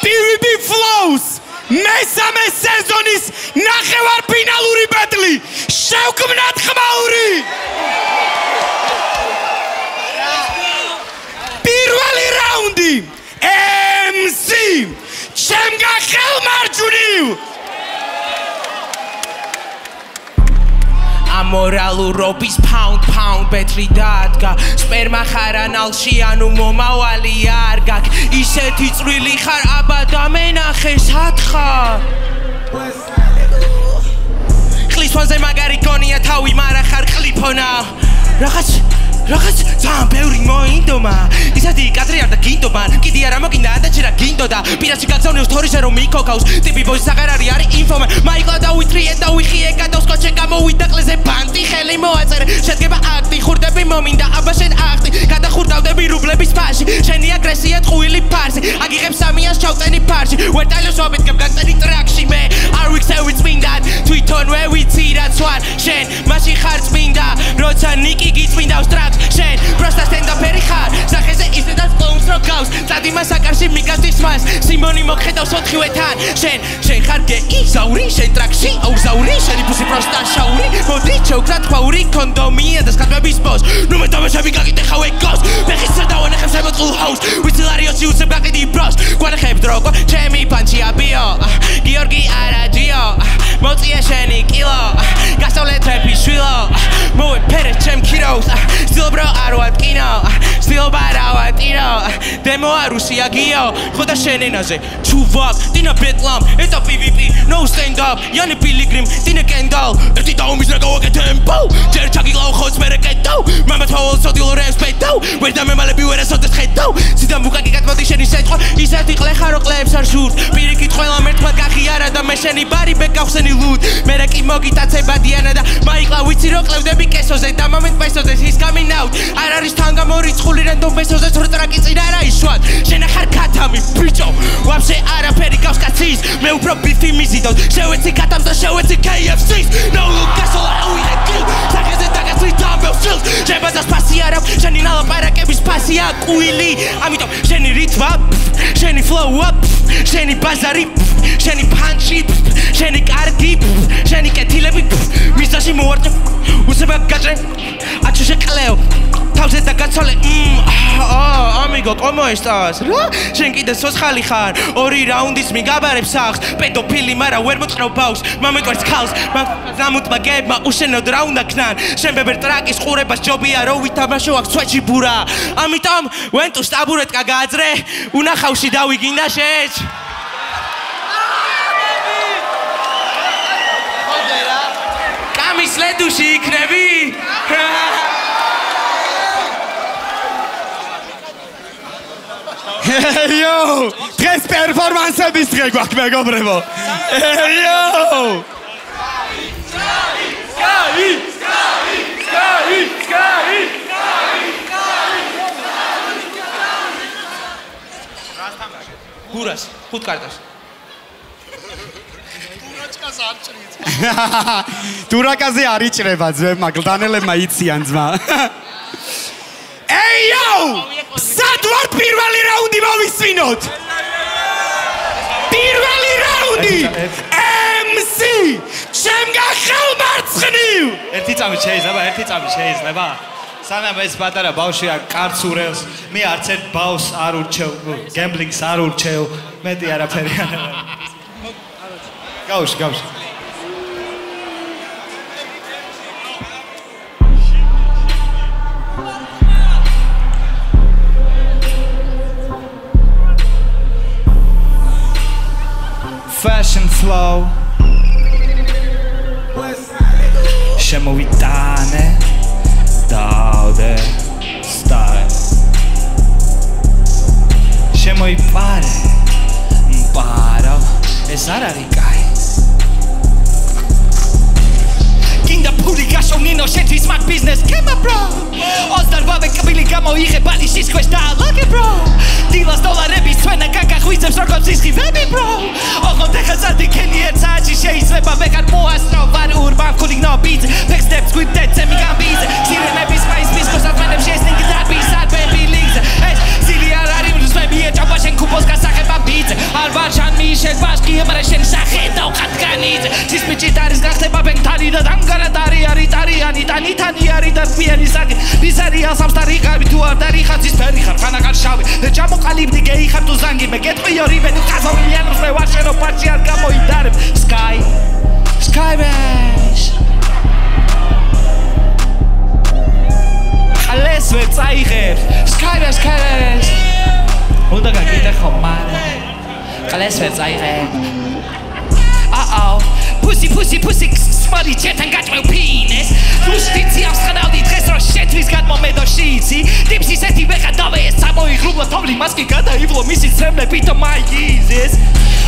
PvP Flows მესამე სეზონის ნახევარფინალური ბეტლი შევქმნათ ხმაური პირველი რაუნდი MC ჩემგან ხელმარჯვნივ ამორალურობის pound ბეტლი დადგა სპერმა ხარ ანალში ანუ მომავალი არ გაქვს ისეთი წვრილი ხარ აბადა მენახე სათხარ ხლისვანზე მაგარი გონია თავი მარა ხარ ყლიფონა რაღაც ძალიან ბევრი მოინდომა ისეთი კადრი არ და გინდომა კიდე არა მოგინდა და ჯერა გინდოდა პირაში გაგზავნევს თორიზე რომ მიქოქავს ტიპი ბოის აღარ არის ინფომან მაიკლა დავიტრიე და ვიხიე გადავს კოჩე გამოვიდა ყლეზე ბანტი ხელი მოაწერე შედგება აქტი ხურდები მომინდა აბა შენ აქტი გადახურდავდები რუბლების ფაში შენი აგრესია წყვილი ფარსი აგიღებს სამიანს ჩავწენი ფარში ვერტალოს ვაბედგებ გაგწენი ტრაქში მე არ ვიქცევი წმინდად თვითონვე ვიცი რაც ვარ შენ მაშინ ხარ წმინდა როცა ნიკი გიწმინდავს ტრაქს შენ პროსტა სტენდაფერი ხარ სახეზე ისედაც კლოუნს რო გავს წადი მას აკარში მიგასდის მას სიმონი მოგხედავს ოთხივეთან შენ ხარ გეი ზაური შენ ტრაქში აუზაური შენი ფუსი პროსტა შაური მოდი ჩევკრათ ხვაური კონდომია და სკატების ბოს ნუ მე დამეშები გაკიდე ხავე გოს ფეხის სადავანეხებს ემოწულ ჰაუს ვიცილარიოში უცებ გაკიდი ბროს გვანახებ დროგო ჩემი პანჩია ბიო გიორგი არაჯიო მოწია შენი კილო გასავლე ტრეპი შვილო მოვეფერე ჩემ ქიროს სტილობრო არ ვატკინო სტილობა რა ვატირო დემო არუსია გიო ხოდა შენ ენაზე ჩუვაკ დინა ბეტლამ ეტა PvP no stand up იანი პილიგრიმ დინა კენდალ ერთი დაუმის რა გავაკეთე ტემპო ჯერ ჩაგიგლავ ხოც მე რეკეტო მამა თაულ სოდილო რესპექტო ვერ დამემალები ვერ ასოდეს ხედავ სიდან ბუკაკი გატმოდი შენი სიტყვა ისეთი ყლე ხარო ყლებს არ ჟურთ პირიქით ყველა მერტმა გახიარა და მე შენი ბარი ბეკავხსენი ლუდ მე რა კი მოგიტაცება დიანა და მაიკლა ვიცი რო ყლევდები კესოზე და მომენტ პესოზე ის coming out არ არის თან გამორიცხული რენდომ პესოზე თორე ტრაკი წინ არა იშვათ შენ ახარ ქათამი ბიჭო ვაფშე არაფერი გავს კაცის მე უფრო ბიფი მიზიდოთ შევეცი ქათამს და შევეცი KFC-ს no გასოლა აუიღე კილ სახეზე დაგასვი დამბელს ჩილს შებაზას ფასი არ აქვს შენი ნალაპარაკების ფასია კვილი ამიტომ შენი რითმა შენი flow-ა შენი ბაზარი შენი პანჩი შენი კარგი შენი კეთილები მისაში მოვარდე უსება გაჭრე აჩუშე კლეო თავზე დაგაცოლე ამიგო კომო ესტას რა შენ კიდე სოცხალი ხარ ორი რაუნდის მიგაბარებს ახს პედოფილი მარა ვერ მოწყნავ ბავშვს მამეკვერს ქალს გამუტმა გებმა უშენოდ რა უნდა ქნან შენ ბებერ ტრაკის ყურებას ჯობია რო ვითამაშო აქ ცვეჭი ბურა ამიტომ ვენტუ სტაბურეტკა გააძრე უნახავში დავიგინდა შეჭ კამის ლედუში იქნები Yo! დღეს პერფორმანსების დღე გვაქვს მეგობრებო. Yo! გურას, ხუთ კარტას. დურაკაზე არ იჭრება ძმებმა, გლდანელებმა იციან ძმა. Hey yo! სად ვარ პირველი რაუნდი მოვისვინოთ? პირველი რაუნდი! MC! ჩემგან ხელმარცხნივ! ერთი წამი შეიძლება. სანამ ეს პატარა ბავშვია კარts ურევს, მე არც ერთ ბავშვს არ ურჩევ, გემბლინგს არ ურჩევ, მეტი არაფერი არ არის. გავში. Fashion flow შემოვიტანე დავდე style შემოიპარე მპარო ეს არ არის კაი გინდა ფული გაშოვნინო შეთვის მაგ ბიზნეს კემა bro ოსდარ ბაბე კბილი გამოიღე ბალიშის ქვეშ და ლაგე bro დილას დოლარების ჩვენა გაგახვიძებს როგორც ისხივები bro ოღონდ ეხა წადიქენი ერთ საათში შეიძლება ვეგარ მოასწრო ვარ ურბან კულინო ბიძ ფექსტებს გვიდეთ ზემი გამბიძ სირენების მაის მისკოს ატმენებში ეს ნინგი დრაბის აბები ლიგზე ეს სილი არ არის მსმები ეჭობა შენ კუბოს გასახება ბიძ არ მაღალი და დამგარატარი არის ტარიანი ტანიტანი არის და ფიანი საკი ისარია სამსტარი ყავი თუ არ დარიხაცის ფერი ხარ ხანაგან შავი და ჩამოყალიბდი გეი ხარ თუ ზანგი მე გეტყვი ორივე თუ ყაზომიანს მე ვაშენო პარჩი არ გამოიდარებ sky bash ალეს ვერ წაიღებ sky bash უნდა გაკითხო მარა ალეს ვერ წაიღებ pussy smart chetan გაჭმევ ფინეს უსტიციას ხნავდი დღეს რო შეთვის გადმომედო შიცი ტიპსი სეთი ვეღა დავე სამოიღრუბლა თოვლი მასკი გადაივლო მისი ცრემლები და მაიგიზეს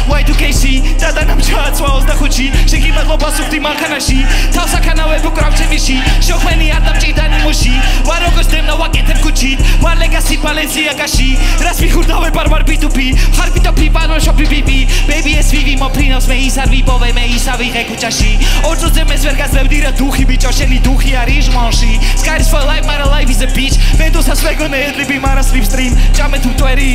Y2KC დადანამ ჩააცვა 25-ში შეგიმადლობა სუფთი მანქანაში თავსაქანავებ უკრავ ჩემიში შოხმენი არ დამჭიდანი მუში ვარ როგორც დემნა ვაკეთებ ქუჩით ვარ ლეგასი ბალენსიაგაში რას მიხურდავებ არ B2B ხარ B2B პანოშოპი ბიბი baby SVV მოფრინავს მე ის არ ვიპოვე მე ის ავიღე ქუჩაში ორწუთზე მეს ვერ გაძლევდი რა დუხი ბიჭო შენი დუხი არის ჟმონში Sky is for life my life is a bitch ვენდოსას ვეგონე ედრიბი მარა slipstream ჭამე თუ ტვერი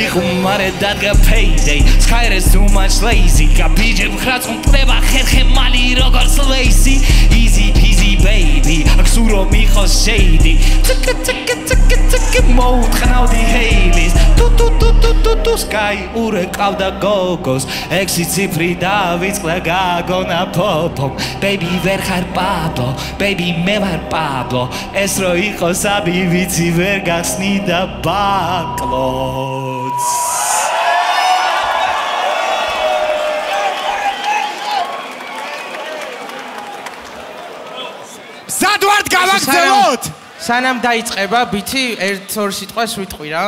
იხუმარე დადგა payday Sky is too much lazy გაბიჯებ ხრაც უმტრება ხერხე მალი როგორც lazy easy peasy baby აქსურო მიხოს shady ცკ მოდ ხნავდი ჰეილის თუ Sky ურეკავდა გოგოს 6 ციფრი დავიწყდა გაგონა pop baby ვერ ხარ Pablo baby მე ვარ Pablo ეს რო იყოს აბი ვიცი ვერ გახსნიდა ბაკლოც სადვართ გავაგრძელოთ სანამ დაიწყება ბითი ერთ-ორ სიტყვას ვიტყვი რა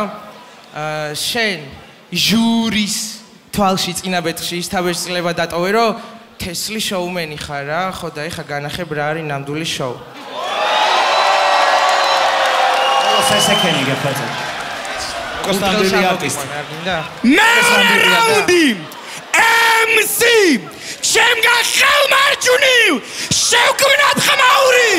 შენ ჟურის თვალში წინა ბეთხში ის თავისწლება დატოვე რომ თესლი შოუმენი ხარ რა ხო და ეხა განახებ რა არის ნამდვილი შოუ სასეკენი გაფაძე კონსტანტინე არტისტი მეორე რაუნდი MC შემგან ხელმარჯვნივ შევქმნათ ხმაური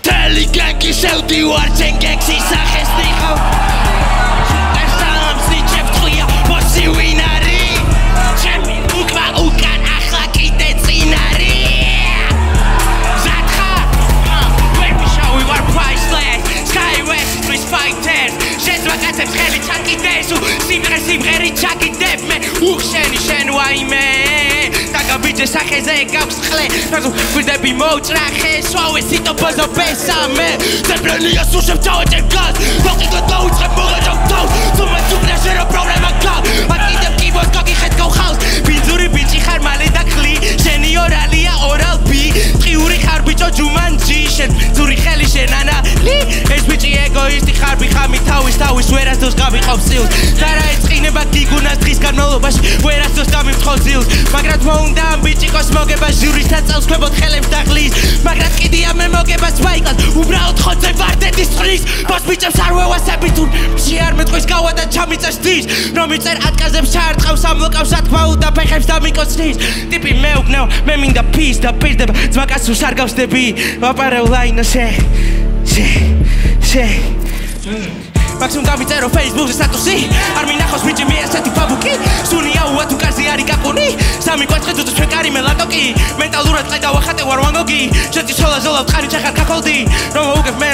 Telegangi შევდი ვარ ჩემ გექსის სახეს ნიხავ ესალამს ნიჩევთია მოსი ვინ არის ჩემი უკმა უკან ახლა კიდე წინ არის ზათხა when we show we were priceless Sky West Street Fighters შეძვაკაცებს ხელი ჩაკიდეს სიმღერი ჩაკიდებ მე უხშენი შენ ვაიმე დაგაბიჯე სახეზე გაქვს ხლე გვირდები მოუჭრახე სვავე სიტოპოზო ბესამე ზებრენია სუშებ ჩავაჭერ გაზ ვაყიდო დაუწყე მოგაჭავ თავს თუმე სუპრეშე რო პრობლემა გა აკიდებ კიბოს გაგიხეთ გავხავს ბიძური ბიჭი ხარ მალე დახლი შენი ორალია ორალ ბი ტყიური ხარ ბიჭო ჯუმანჯი შენ ძური ხელი შენ ანალი ეს ბიჭი ეგოისტი ხარ ბიხამი თავის ვერასდროს გავიყავს სილს და რა ეწყინება გიგუნას დღის განმავლობაში ვერასდროს გამიმთხო სილს მაგრამ თქო უნდა ამ ბიჭიკოს მოგება ჟურისთან წელს ქვებოთ ხელებს დაღლის მაგრამ კიდია მე მოგებას ვაიკლად უბრალოდ ხოცე ვარდეთის წყლის ბოს ბიჭებს არ ვევასები თუ მში არ მეტყვის გავა და ჩამიწეს დის რომ იწერ ატკაზებს ჩაარტყავს ამლოკავს ათქმა უნდა ფეხებს დამიკოცნის ტიპი მეუბნეო მე მინდა ფის და პირდება ძმაკაცურს არ გავსდები ვაპარევ ლაინო შე Maximum გამიწერო Facebook-ზე სტატუსი არ მინახავს ბიჭი მე ასეთი ფაბუკი სუნია უა თუ კარზე არის გაკონი სამი კვაცხი ძუძუს ჩვენ კარი მე ლატოკი მენტალურად ყედა ვახატე ვარ ვანგოგი შეწი სოლა ზოლა ყარი ჩახარ ქაქოლდი რომ მოუგებ მე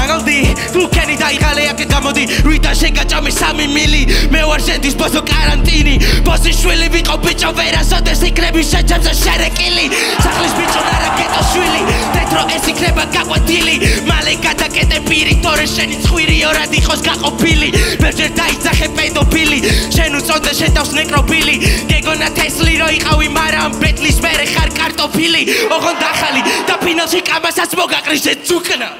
ანგალდი თუ კენი დაიღალე აქეთ გამოდი რიტა შეგაჭამე 3 მილი მე ვარ შენთვის ბოსო კარანტინი ბოსი შვილი ვიყო ბიჭო ვერასოდეს იქნები შეჭამზე შერეკილი სახლის ბიჭო ნარაკეტო შვილი თეთრო ეს იქნება გაყვეტილი მალე გადაკეტე პირი თორე შენი ცხვირი ორად იყოს გაყოფილი ბერჯერ დაიძახე პედოფილი შენ უწოდე შეთავს ნეკროფილი გეგონა თესლი რო იყავი მაგრამ ბეტლის მერე ხარ კარტოფილი ოღონდ ახალი და ფინალში კამასაც მოგაყრიშე ძუკნა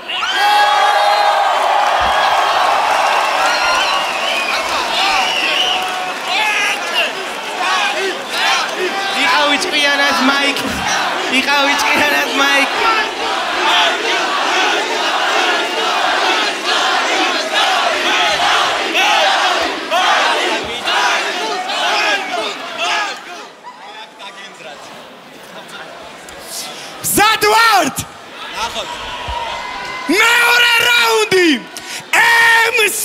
იყავი ჭყიანად მაიკ მეორე რაუნდი MC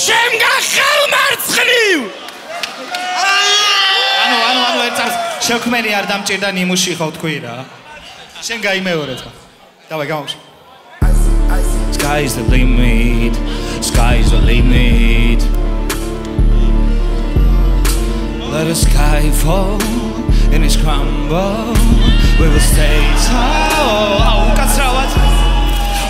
ჩემგან ხელმარცხნივ ანუ ერთად შექმენი არ დამჭირდა ნიმუში ხო თქვი რა შენ გაიმეორებ ხა დავაი გამოვში Sky's the limit Sky's the limit Let the sky fall and it's crumble We will stay tall კაცრავად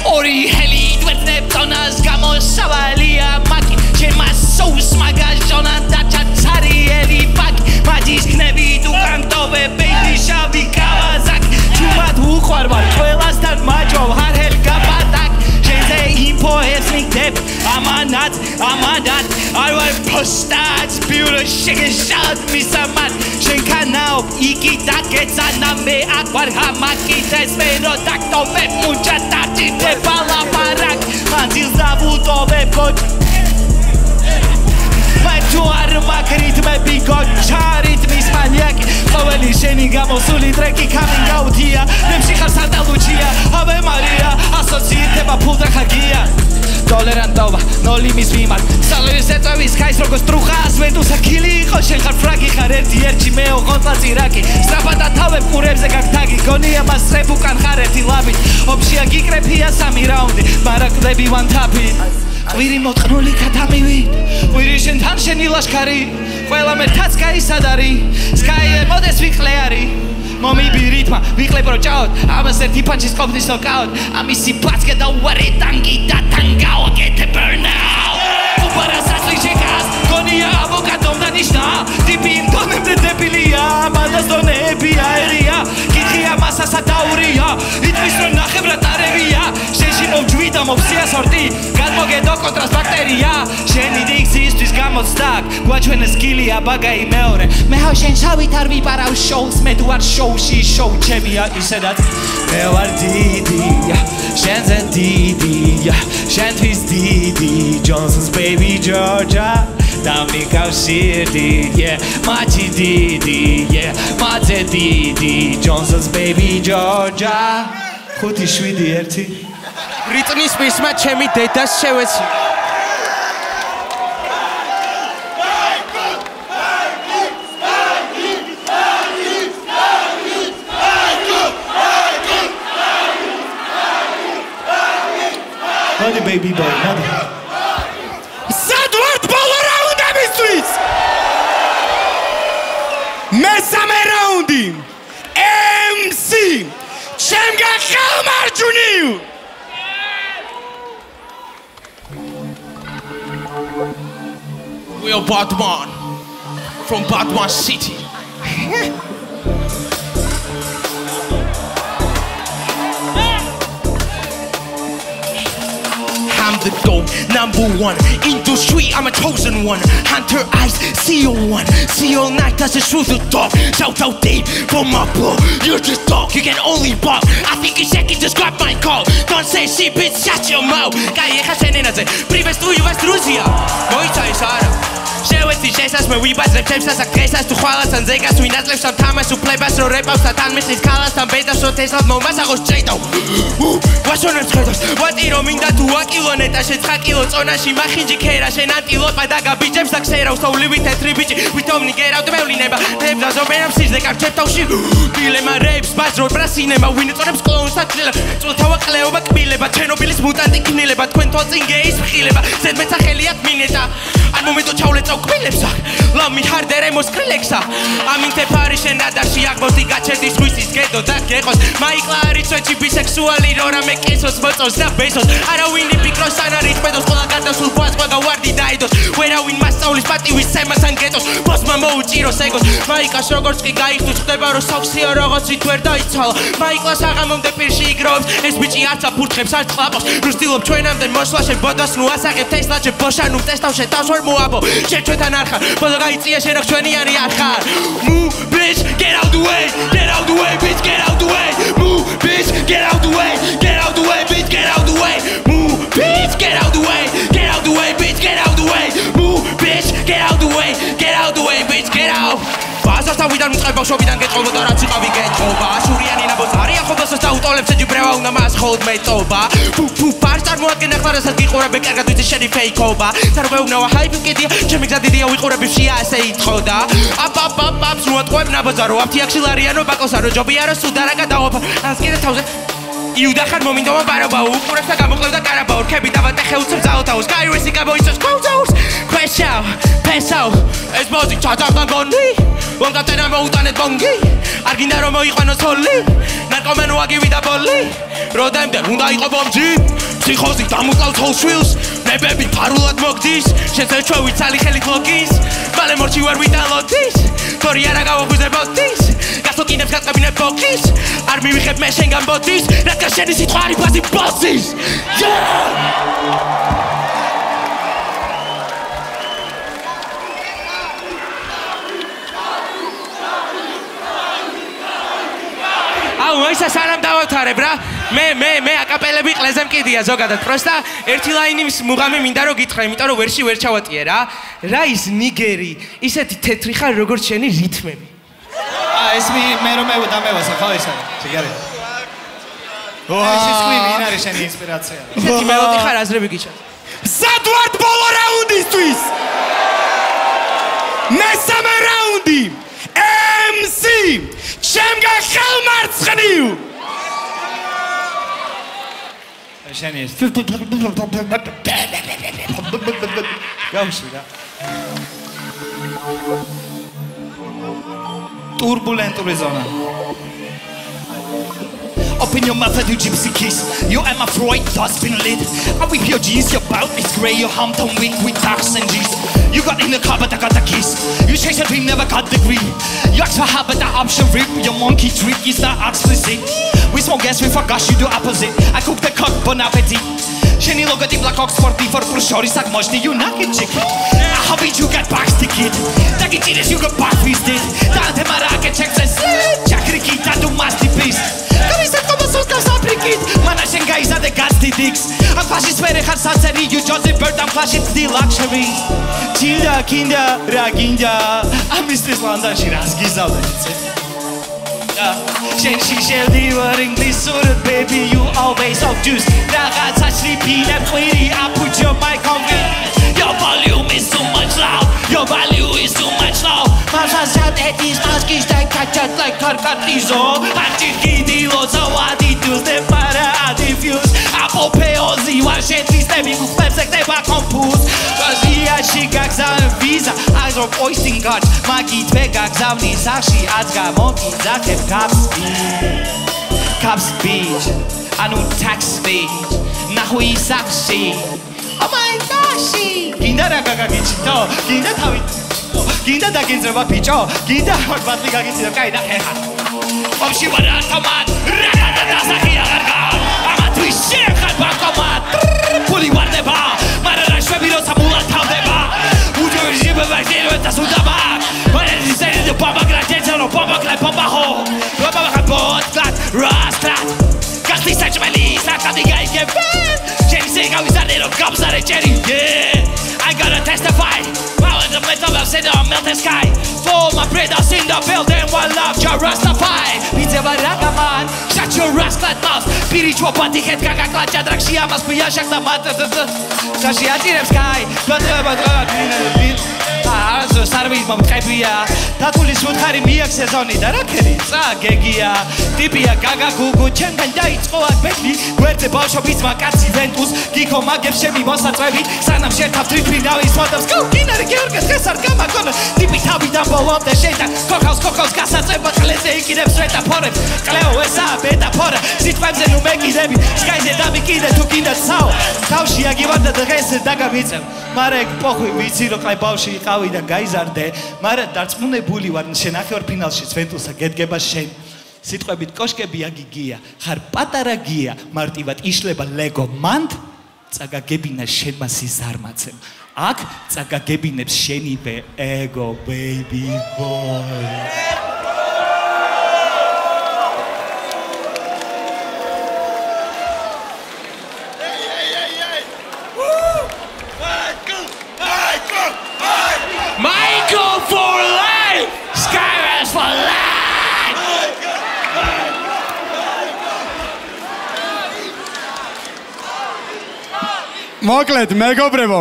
ორი ჰელი დვერდნებწონას გამოსავალია მაკი ჩემმა სოუს მაგაჟონა და ჩაცარიელი პაკი მაჯის ქნები თუ კანტოვე ბეიბი შავი კავაზაკი ჩუმად უყვარვარ ყველასთან მაჯობ ჰარჰელ გაპატაკ შენზე ინფო ესნიგდებ ამანად არ ვარ ფოსტაც ბიურო შეგეშად მისამად შენქანაობ იგი დაგეცანა მე აქ ვარ ჰამაკიდეს მე რო დაქტოვებ მუჯა დაჭირდება ლაპარაკ მანძილს დავუტოვებ გოჩ თუ არ მაგრით მე ბიგოჩარით მის მანიაკი ყოველი შენი გამოსული ტრეკი coming out-ია ნემში ხარ სანტალუჩია ave maria ასოცირდება ფულდა ხაგია ტოლერანტობა ნოლი მის მიმართ სალერის ეწევის ხაის როგორც ტრუხას ვედუსა ქილი იყო შენ ხარ ფრაგი ხარ ერთი მე ოღონდ წირაკი სწრაფად თავებ ყურებზე გაგთაგი გონია მას რებუკან ხარ ერთი ლაბით ოფშია გიკრეფია სამი რაუნდი მარაკლები ვანთაფი ყვირი მოტყნული გადამივი ყვირი შენთან შენი ლაშქარი ყველა მეთაც გაისადარი სკაიე მოდეს ვიყლე არი მომიბირითმა ვიყლე პროჭაოთ ამას ერთი პანჩის ყოფნის ნოკაუტ ამისი ბაცკე და უარი ტანგი და ტანგაო get the burnout უპარასას ლიშეკას გონია ავოკადომ და ნიშნა ტიპი იმ დონემდე დებილია მანდას დონები აერია კითხია მასასა დაურია იტყვის რომ ნახევრად არევია შენში მოვჯვიდა მოვსია სორტი გადმოგედო კონტრას ბაქტერია შენი დიქცისთვის გამოცდაკ გვაჩვენე სკილია ბაგაი მეორე მე ჰავ შენ შავით არ ვიპარავ შოუს მე თუ არ შოუში შოუ ჩემია ისედაც მე ვარ დიდია შენზე დიდია შენთვის დიდი Johnson's baby Georgia და მიკავშირდი მაჩი დიდი მაძე დიდი Johnson's baby Georgia 5-7-1 რიტმის მისმა ჩემი დედას შევეცი Hadi baby boy, hadi. სადვართ ბოლო რაუნდებისთვის მესამე რაუნდი MC ჩემგან ხელმარჯვნივ We are Batman from Batman City I'm the GOAT, #1 industry, I'm a chosen one Hunter eyes, see all one See all night, that's the truth of dog Shout out deep from my bro You're just dog, you can only bark I think you should just grab my call Don't say shit, bitch, shut your mouth Каеха шененадзе, приветствую вас, друзья Мой царь Сара შევეცი შესას მე ვიბაძრებ ჩემსას აქ დღესაც თუ ხვალასთან ზეგას ვინაძლევს ამ თამაშს უფლებას რო რეპავს და თან მისლის ქალასთან ბედას რო თესლად მომასაღოს ჭეიდავ ვაშონებს ხედავს ვატი რომ მინდა თუ აკილონეტა შეცხაკილო წონაში მახინჯი ქერა შენ ანტილოპა და გაბიჯებს აქ სერავს თოვლივი თეთრი ბიჭი ვითომნი გერავდ მევლინება ნებდა ზომერამ სიზდე კარჩებ თავში დილემა რეებს ბაზროდ ბრასინება ვინ ეწონებს კლოუნს აკლილა წულთავა ყლეობა კბილება ჩერნობილის მუტანტი კნილება თქვენ თვალწინ გეის მხილება ზედმეცა ხელიათ მინეტა არ მომედო ჩავლეწა კბილებსა ლამი ჰარდერე მოსკრილექსა ამინთე ფარი შენ რადარში აღმოსდი გაჩერდი სხვისის გედო და გეყოს მაიკლა არის წვეჩი ბისექსუალი რო რამე კესოს მოწოს და ბესოს არავინი ფიქროს არ არის წვედოს ყველა გადასულ ფას ყველა ვარდი დაიდოს ვერავინ მასწავლის პატივის ცემას ან გეტოს ბოსმა მოუჭიროს ეგოს მაიკას როგორც კი გაიხდუს ხდება რომ საქსია რაღაცით ვერ დაიცალა მაიკლას აღამომდე პირში იგროვებს ეს ბიჭი არც აფურთხებს არც ყლაპავს რუსtildeობ ჩვენამდე მოსვლაშე ბოდოს ნუ ასაღებ თესლაჩე ბოშანუ ტესტავშე თავს ვერ მოაბო ჩვენთან არ ხარ ბოდო გაიწია შენ აქ ჩვენიანი არ ხარ Move bitch get out the way bitch get out the way Move bitch get out the way bitch get out the way Move bitch get out the way bitch get out the way Move bitch get out the way bitch get out ბაზარს თავიდან მწყებ ბავშვობიდან გეწყობოდა რაც იყავი გეწყობა აშურიანი ნაბოზარია ხობლოსას დაუტოლებს ეჯიბრევა უნდა მას ხოლოდ მეტობა ფუ პარს წარმოადგენა ხარასაც გიყურები კარგად ვიცი შენი ფეიქობა თარბეუნავა ჰაიპი კიდია ჩემი გზა დიდია ვიყურები შია ასე ითხოვდა აპ ზრუატყვებ ნაბაზარო აფთიაქში ლარიანო ბაკოსარო ჯობია რომ სუდარაკა დავაფა ას კიდე თავზე იუდახარ მომინდომა ბარობა უყურებს და გამოკლევდა კარაბაო რქები დავატე ხელს მზაოთაოს გაირესი გამოიწოს კოუზაოს ქვეშაო ფესაო ეს მოდი ჩაძაღდა გონი ვონკატენა მოუტანეთ ბონგი არ გინდა რომ მოიყვანოს ჰოლი ნარკომენო აგივიდა ბოლი როდემდე უნდა იყო ბომჯი ფსიქოზი დამუკლავს ხოლ შვილს ნებები ფარულად მოგდის შენს ეჩვევით ცალი ხელით ლოგის მალე მორჩი ვერ ვიტალოდის თორი არა გავაღვიძებოდის გასოკინებს გატყებინებ ბოქის არ მივიხებ მე შენგან ბოდის რადგან შენი სიტყვა არის ბაზი ბოსის აუ ისე სანამ დავავთარებ რა მე აკაპელები ყლეზე მკიდია ზოგადად პროსტა ერთი ლაინის მუღამი მინდა რომ გითხრა იმიტომ რომ ვერში ვერ ჩავატიე რა ის ნიგერი ისეთი თეთრი ხარ როგორც შენი რითმები ეს მე რომ დამევასა ხო ისა ციგარი ეს სკრი ვინ არის შენი ინსპირაცია ისეთი მელოდი ხარ აზრები გიჩა სადვარდ ბოლო რაუნდისთვის მესამე რაუნდი MC ჩემგან ხელმარცხნივ შენი ეს გავში რა турбулентური ზონა Open your mouth and you gypsy kiss You am a Freud dustbin lid I whip your jeans, your bout is grey Your Hampton wig with darks and G's You got in the car but I got the kiss You chased a dream, never got the green You asked for help but the option rip Your monkey trick is not explicit We smoke gas, we forgot you do opposite I cook the cock, bon appetit Sheni logotip like Oxford for plus shorty sak moshni you knock it chicken I hope you got box ticket Tak it is you got box feasted Dante marake checks and Chakri kita do masterpiece Kamisa como sos ka saprikit Mana shenga isa de gasti dicks I'm flashing swear khar sanseri you Joseph Bird I'm flashing the luxury Kinda kinda raginda I'm Mr. London she ras gizavda Shenshi sheldi were English suited baby you always of juice Raga touchly beat and query I put your mic on me Your volume is too much loud Your value is too much loud Masha shot at these maskis that catch it like Carcatizo Anti-kidi lo zawadi Tuesday para a diffuse Apple peozi wa shetli stebi Kuspepse kteba compose Razia shi gagzavn visa Eyes of oisting guards Magi tve gagzavni sakshi Adzga moki zakeb Caps beach Anu tax speech Nahui sakshi Oh my gosh Ginda raga gagichito Ginda tavi Ginda da ginzreba picho Ginda batli gagichito Kaida heha Omshi wara tomat Rata da da sahi agarga Ama tui shekhat bankomat Puli warneba Marara shwebiro samula tavdeba Ujo jibe vagdelo eta sudaba Mare diseni de baba gradeta no baba glad baba ho Baba gabot glad rastrat Gasti sachmeli sakadi gai gefen Jenny say how is a little comes out of Jenny yeah I gotta testify Power in the middle of the melted sky For my brothers in the building one love your Rastafari Pizza baraka man Shut your rasclat mouth Spiritual body head kaka klacha Drakshi amas kuya shakta mata Sashi atirem sky Sarvis mam khebia Tatulis utkari miak sezoni da rakeri Tsa gegia Tipia gaga gugu Chengan daitsko akbetli Guerte bavshobits makatsi ventus Giko mageb shemi mosatrevi Sanam shertav tripri navis modams Go kinari georges gesar gama gona Tipi tavi dambo the shaitan Kokos gasatreba Kleze ikideb sreta poreb Kleo esa beta pora Sitwemze nu mekidebi Skaize dami kide tu kinda tsao Tavshi agivanda dghese dagavitsem Marek pohui vitsi ro klai bavshi iqavi da gaizarde Mara dartsmunebuli var shenakhe or finalshi Sventusa gedgeba shen Sitqvebit koshkebi agigia Khar patara gia martivat ishleba lego mand Tsagagebina shenma sizarmatsem Ak tsagagebinebs shenive ego baby boy Michael for life! Skyras for life! მოკლედ მეგობრებო,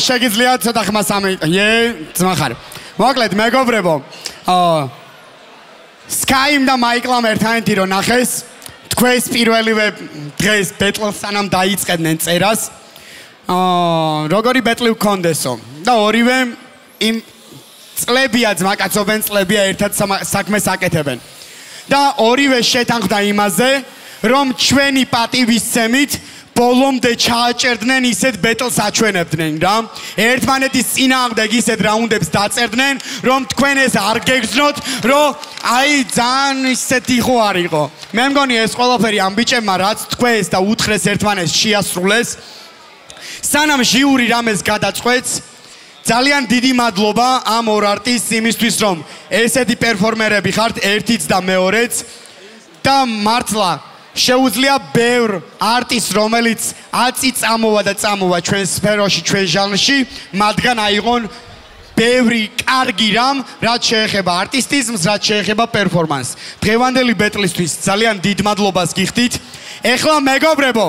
შეგიძლიათ ცოტა ხმა ძმა ხარ. მოკლედ მეგობრებო, Skyim და Michael-ამ ერთანეთი რო ნახეს, თქვენს პირველივე დღეს ბეტლს სანამ დაიწყებდნენ წერას. როგორი ბეტლი გქონდესო და ორივე იმ წლებია ძმაკაცობენ, წლებია ერთად საქმეს აკეთებენ. და ორივე შეთანხმდა იმაზე, რომ ჩვენი პატივისცემით ბოლომდე ჩააჭერდნენ ისეთ ბეტლს აჩვენებდნენ რა. ერთმანეთის წინააღმდეგ ისეთ რაუნდებს დაწერდნენ, რომ თქვენ ეს არ გეგრძნოთ, რომ აი ძალიან ისეთი ხო არ იყო. მე მგონი ეს ყველაფერი ამ ბიჭებმა რაც თქვენს და უთხრეს ერთმანეთს შეასრულეს. სანამ ჟიური რამეს გადაწყვეტს, ძალიან დიდი მადლობა ამ ორ არტისტს იმისთვის, რომ ესეთი პერფორმერები ხართ, ერთიც და მეორეც და მართლა შეუძლია ბევრ არტისტს, რომელიც აწი წამოვა და წამოვა ჩვენ სფეროში, ჩვენ ჟანრში, მათგან აიღონ ბევრი კარგი რამ, რაც შეეხება არტისტიზმს, რაც შეეხება პერფორმანსს. დღევანდელი ბეტლისთვის ძალიან დიდ მადლობას გიხდით. ეხლა მეგობრებო,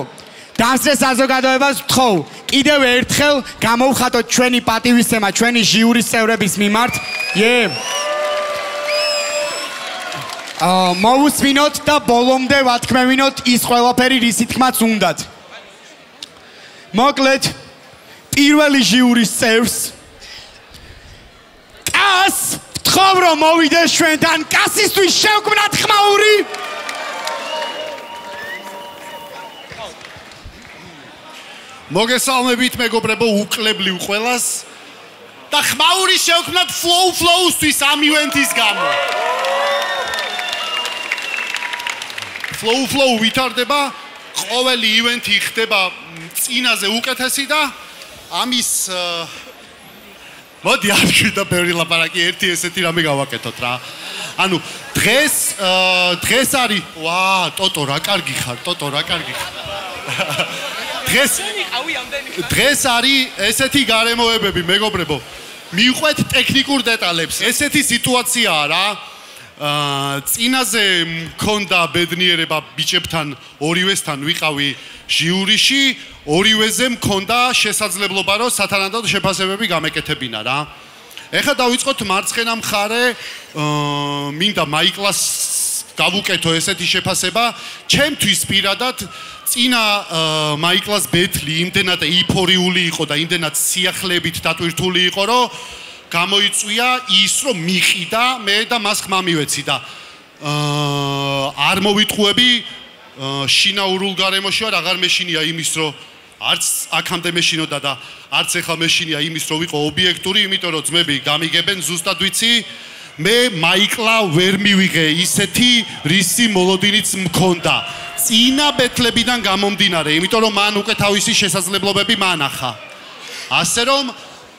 დასწრე საზოგადოებას ვთხოვ, კიდევ ერთხელ გამოვხატოთ ჩვენი პატივისცემა ჩვენი ჟიურის წევრების მიმართ. მოვუსმინოთ და ბოლომდე ვათქმევინოთ ის ყველაფერი, რისი თქმაც უნდათ. მოკლედ, პირველი ჟიურის წევრს კას ვთხოვ, რომ მოვიდეს ჩვენთან, კასისთვის შევქმნათ ხმაური. მოგესალმებით მეგობრებო, უკლებლივ ყველას და ხმაური შევქმნათ Flow-ისთვის ამ ივენთის გამო. Flow ვითარდება, ყოველი ივენთი ხდება წინაზე უკეთესი და ამის მოდი არ გიდა ბევრი ლაპარაკი, ერთი ესეთი რამე გავაკეთოთ რა. ანუ დღეს არის, ტოტო რა კარგი ხარ, ტოტო რა კარგი ხარ. დღეს არის ესეთი გარემოებები, მეგობრებო. მივყვეთ ტექნიკურ დეტალებს. ესეთი სიტუაციაა რა. წინაზე მქონდა ბედნიერება ბიჭებთან ორივესთან ვიყავი ჟიურიში, ორივეზე მქონდა შესაძლებლობა, რომ სათანადო შეფასებები გამეკეთებინა რა. ეხლა დავიწყოთ მარცხენა მხარე, მინდა მაიკლას გავუკეთო ესეთი შეფასება, ჩემთვის პირადად წინა მაიკლას ბეთლი იმდენად ეიფორიული იყო და იმდენად სიახლეებით დატვირთული იყო, რომ გამოიწვია ის, რომ მიყიდა მე და მას ხმა მივეცი და არ მოვიტყუები შინაურულ გარემოში ვარ, აღარ მეშინია იმის, რომ არც აქამდე მეშინოდა და არც ეხლა მეშინია იმის, რომ ვიყო ობიექტური, იმიტომ რომ ძმები გამიგებენ, ზუსტად ვიცი, მე მაიკლა ვერ მივიღე ისეთი, რისი მოლოდინიც მქონდა. წინა ბეთლებიდან გამომდინარე, იმიტომ რომ მან უკვე თავისი შესაძლებლობები მანახა. ასე რომ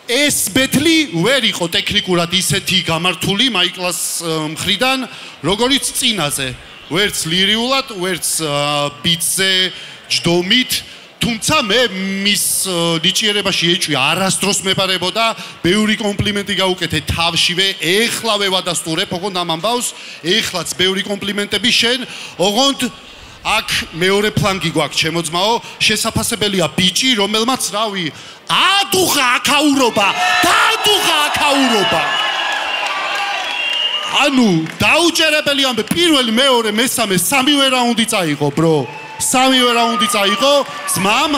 ეს ბეთლი ვერ იყო ტექნიკურად ისეთი გამართული მაიკლას მხრიდან, როგორიც წინაზე. ვერც ლირიულად, ვერც ბიტზე ჯდომით, თუმცა მე მის ნიჭიერებაში ეჭვი არასდროს მეპარებოდა, ბევრი კომპლიმენტი გაუკეთე თავშივე, ეხლავე ვადასტურებ, ოღონდ ამ ამბავს, ეხლაც ბევრი კომპლიმენტები შენ, ოღონდ აქ მეორე ფლანგი გვაქვს, ჩემო ძმაო, შესაფასებელია ბიჭი, რომელმაც რავი, ადუღა აქაურობა, დაადუღა აქაურობა. ანუ დაუჯერებელი ამბე, პირველი, მეორე, მესამე, სამივე რაუნდი წაიღო, ბრო. სამივე რაუნდი წაიღო, ძმამ,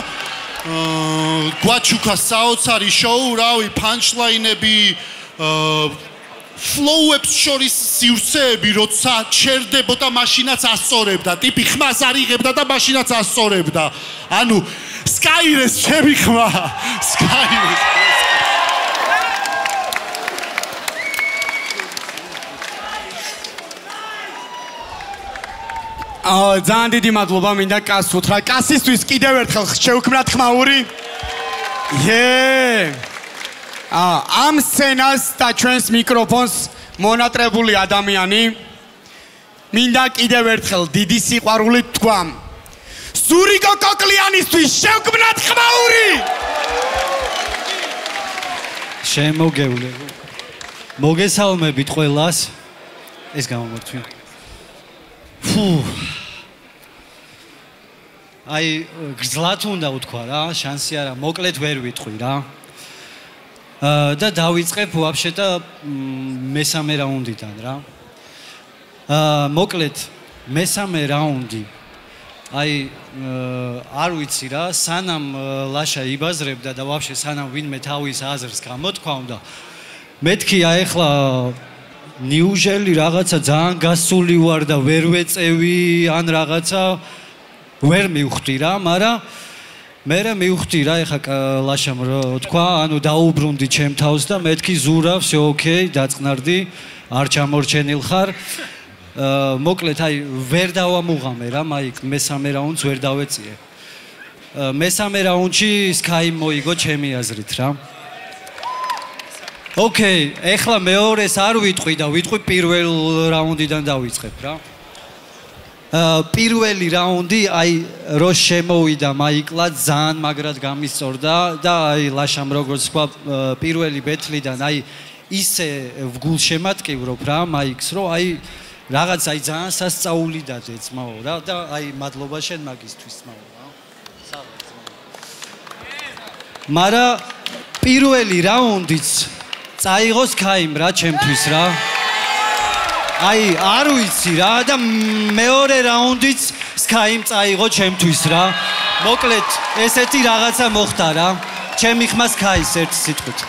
გვაჩუქა საოცარი შოუ, რავი, პანჩლაინები, ფლოუებს შორის სივრცეები, როცა ჩერდებოდა, მაშინაც ასწორებდა, ტიპი ხმას არ იღებდა და მაშინაც ასწორებდა. ანუ სკაირეს ჩემი ხმა, სკაირეს. ძალიან დიდი მადლობა მინდა კას უთხრა. კასისთვის კიდევ ერთხელ შევქმნათ ხმაური. ამ სცენას და ჩვენს მიკროფონს მონატრებული ადამიანი მინდა კიდევ ერთხელ დიდი სიყვარულით თქვა. სურიკო კოკლიანისთვის შევქმნათ ხმაური. შემოგევლები. მოგესალმებით ყველას. ეს გამომართვი. აი გზლად უნდა ვთქვა რა, შანსი არა, მოკლედ ვერ ვიტყვი რა. და დავიწყებ ვაფშეტა მესამე რაუნდიდან რა. მოკლედ მესამე რაუნდი აი არ ვიცი რა, სანამ ლაშა იბაზრებდა და ვაფშე სანამ ვინმე თავის აზრს გამოთქვამდა, მეთქი აეხლა ნიუჟელი რაღაცა ძალიან გასული ვარ და ვერ ვეწევი ან რაღაცა ვერ მივხვდი რა, მაგრამ მე მივხვდი რა, ეხლა ლაშამ თქვა, ანუ დაუბრუნდი ჩემ თავს და მეთქი ზურა, всё ოკეი, დაწყნარდი, არ ჩამორჩენილ ხარ. მოკლედ აი ვერ დავამუღამე რა, მაიკ მესამე რაუნდს ვერ დავეწიე. მესამე რაუნდში სკაიმ მოიგო ჩემი აზრით რა. ოკეი, ეხლა მეორეს არ ვიტყვი და ვიტყვი პირველ რაუნდიდან დავიწყებ რა. პირველი რაუნდი აი რო შემოვიდა მაიკლა ძალიან მაგრად გამისწორდა და აი ლაშამ როგორც თქვა პირველი ბეთლიდან აი ისე ვგულშემატკივრობ რა მაიკს რომ აი რაღაც აი ძალიან სასწაული დაძე ძმაო რა და აი მადლობა შენ მაგისთვის ძმაო რა. მარა პირველი რაუნდიც წაიღო სკაიმ რა ჩემთვის რა. აი არ ვიცი რა და მეორე რაუნდიც სკაიმ წაიღო ჩემთვის რა. მოკლედ ესეთი რაღაცა მოხდა რა. ჩემი ხმა სკაის ერთ სიტყვით.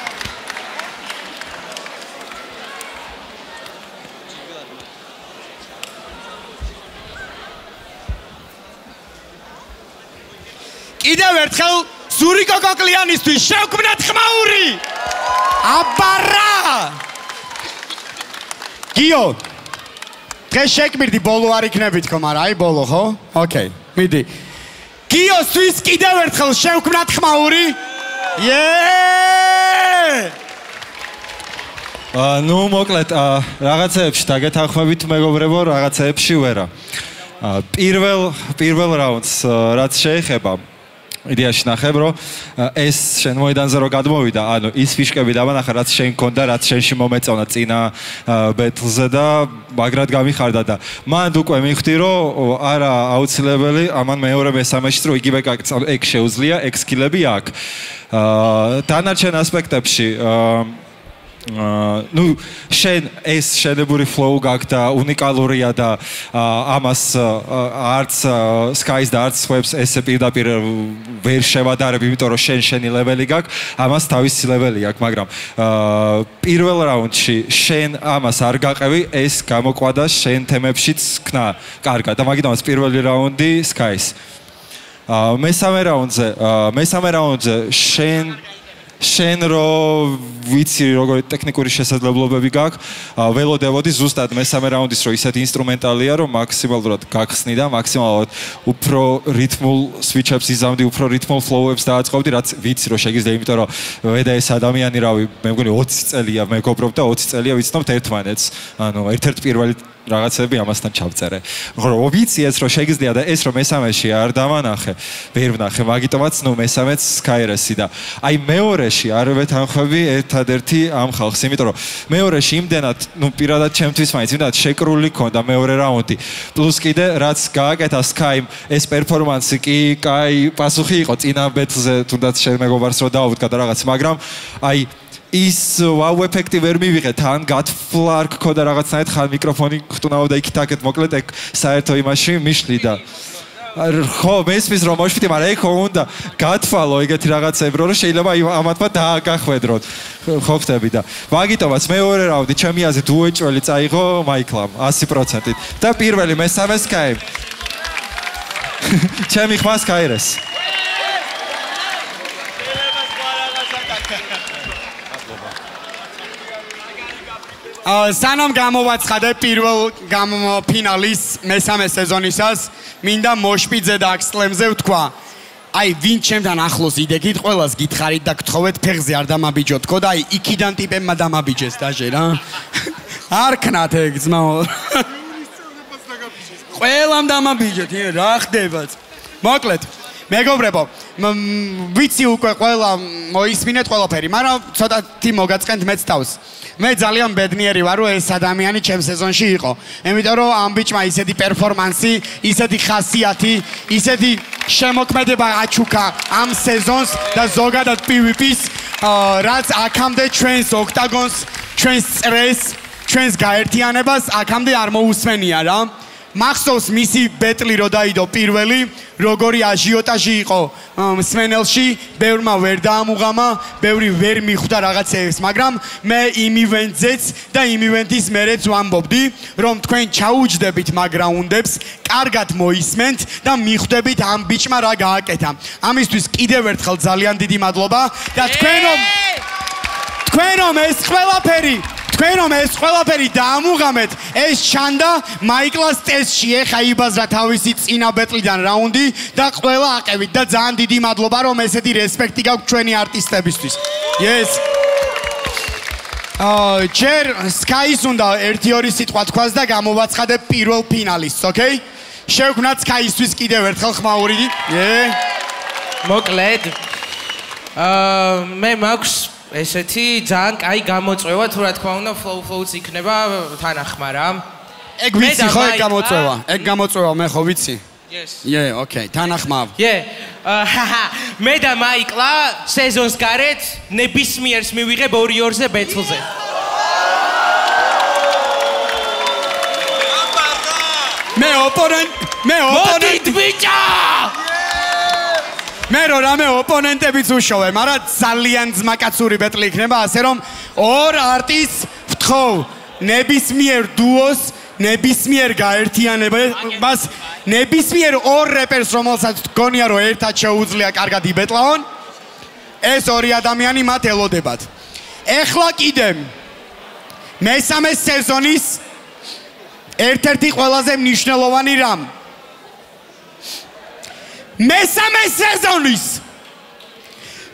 კიდევ ერთხელ ზურიკო კოკლიანისთვის შევქმნათ ხმაური. აბარა! გიო დღეს შეკმირდი ბოლო არ იქნებით ხო, მაგრამ აი ბოლო ხო? ოკეი, მიდი. გიოსთვის კიდევ ერთხელ შევქმნათ ხმაური. ნუ მოკლედ რაღაცეებში დაგეთანხმებით მეგობრებო, რაღაცეებში ვერა. პირველ რაუნდს რაც შეეხება იდეაში ნახებ რომ ეს შენ მოედანზე რო გადმოვიდა, ანუ ის ფიშკები დამანახა რაც შენ გქონდა, რაც შენში მომეწონა წინა ბეთლზე და მაგრად გამიხარდა და მანდ უკვე მივხვდი რომ არა აუცილებელი ამან მეორე მესამეშიც რომ იგივე ეგ შეუძლია, ეგ სკილები აქვს. დანარჩენ ასპექტებში ნუ შენ ეს შენებური ფლოუ გაქვს და უნიკალურია და ამას არც სკაის და არც ვებს ესე პირდაპირ ვერ შევადარებ, იმიტომ რომ შენი ლეველი გაქვს, ამას თავისი ლეველი აქვს, მაგრამ პირველ რაუნდში შენ ამას არ გაყევი, ეს გამოყვადა შენ თემებშიც ქნა კარგად და მაგით ამას პირველი რაუნდი სკაის. მესამე რაუნდზე შენ რო ვიცი როგორი ტექნიკური შესაძლებლობები გაქვს, ველოდებოდი ზუსტად მესამე რაუნდის რო ისეთი ინსტრუმენტალია, რომ მაქსიმალურად გახსნი და მაქსიმალურად უფრო რითმულ სვიჩებს იზამდი, უფრო რითმულ ფლოუებს დააწყობდი, რაც ვიცი რომ შეგიძლია, იმიტომ რომ ვედა ეს ადამიანი რავი, მე მგონი 20 წელია მეგობრობ და 20 წელია ვიცნობთ ერთმანეთს. ანუ ერთ-ერთი პირველი რაღაცები ამასთან ჩავწერე. მაგრამ ვიცი ეს რომ შეგიძლია და ეს რომ მესამეში არ დამანახე, ვერ ვნახე, მაგიტომაც ნუ მესამეც სკაირესი და აი მეორეში არ ვეთანხმები ერთადერთი ამ ხალხს, იმიტომ რომ მეორეში იმდენად, ნუ პირადად ჩემთვის მაინც იმდენად შეკრული ქონდა მეორე რაუნდი. პლუს კიდე რაც გააკეთა სკაიმ, ეს პერფორმანსი კი კაი პასუხი იყო წინა ბეთლზე, თუნდაც შენ მეგობარს რო დაუდგა და რაღაც, მაგრამ აი ის ვაუ ეფექტი ვერ მივიღე, თან გათვლა არ გქონდა რაღაცნაირად, ხან მიკროფონი ხტუნავდა იქით-აქეთ, მოკლედ ეგ საერთო იმაში მიშლი და ხო, მესმის რომ მოშვიდე, მაგრამ ეგ უნდა გათვალო ეგეთი რაღაცები, რომ შეიძლება ამათმა დააგახვედროთ. ხო ხტები და მაგიტომაც მეორე რაუნდი ჩემი აზრით უეჭველი წაიღო მაიკლამ 100%-ით და პირველი მესამე სკაიმ. ჩემი ხმა სკაირეს. სანამ გამოვაცხადე პირველ ფინალის მესამე სეზონისას, მინდა მოშპიძე და აქსლემზე ვთქვა. აი, ვინ ჩემთან ახლოს იდექით, ყველას გითხარით და გთხოვეთ ფეხზე არ დამაბიჯოთ, ხო და აი იქიდან ტიპებმა დამაბიჯეს დაჟე რა. არ ქნათ ეგ ძმაო. ყველამ დამაბიჯეთ, რა ხდება? მოკლედ, მეგობრებო, ვიცი უკვე ყველა მოისმინეთ ყველაფერი, მაგრამ ცოტათი მოგაწყენთ მეც თავს. მე ძალიან ბედნიერი ვარ, რომ ეს ადამიანი ჩემ სეზონში იყო. იმიტომ რომ ამ ბიჭმა ისეთი პერფორმანსი, ისეთი ხასიათი, ისეთი შემოქმედება აჩუქა ამ სეზონს და ზოგადად PvP-ს, რაც აქამდე ჩვენს ოქტაგონს, ჩვენს წრეს, ჩვენს გაერთიანებას აქამდე არ მოусმენია რა. მახსოვს მისი ბეტლი რო დაიდო პირველი, როგორი აჟიოტაჟი იყო მსმენელში, ბევრმა ვერ დაამუღამა, ბევრი ვერ მიხვდა რაღაცეებს, მაგრამ მე იმ ივენტზეც და იმ ივენტის მერეც ვამბობდი, რომ თქვენ ჩაუჯდებით მაგ რაუნდებს, კარგად მოისმენთ და მიხვდებით ამ ბიჭმა რა გააკეთა. ამისთვის კიდევ ერთხელ ძალიან დიდი მადლობა და თქვენ რომ ეს ყველაფერი დაამუღამეთ, ეს ჩანდა მაიკლას ტესტში, ეხა იბაზრა თავისი წინა ბეტლიდან რაუნდი და ყველა აყევით და ძალიან დიდი მადლობა, რომ ესეთი რესპექტი გაქვთ ჩვენი არტისტებისთვის. Yes. ჯერ Sky-ს უნდა 1-2 სიტყვა თქვას და გამოვაცხადებ პირველ ფინალისტს, okay? შევქმნათ Sky-ისთვის კიდევ ერთხელ ხმაური. მოკლედ. მე მაქვს ესეთი ძალიან კაი გამოწვევა, თუ რა თქმა უნდა flow-ს იქნება თანახმა რა. ეგ ვიცი ხო ეგ გამოწვევა? ეგ გამოწვევა მე ხო ვიცი? Yes. Yeah, okay. თანახმა. მე და მაიკლა სეზონს გარეთ ნებისმიერს მივიღებ 2-2-ზე ბეთლზე. მე ოპონენტ მოდით ბიჭა! მე რო რამე ოპონენტებიც უშოვე, მაგრამ ძალიან ძმაკაცური ბეტლი იქნება, ასე რომ ორ არტისტს ვთხოვ ნებისმიერ დუოს, ნებისმიერ გაერთიანებას, ნებისმიერ ორ რეპერს, რომელსაც გონია რომ ერთად შეუძლია კარგად იბეტლაონ, ეს ორი ადამიანი მათ ელოდებათ. ეხლა კიდე მესამე სეზონის ერთ-ერთი ყველაზე მნიშვნელოვანი რამ. მესამე სეზონის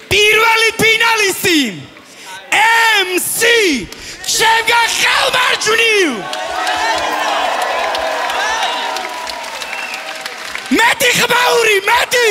პირველი ფინალისტი MC შემგან ხალმარჯვნივ მეტი ხმაური მეტი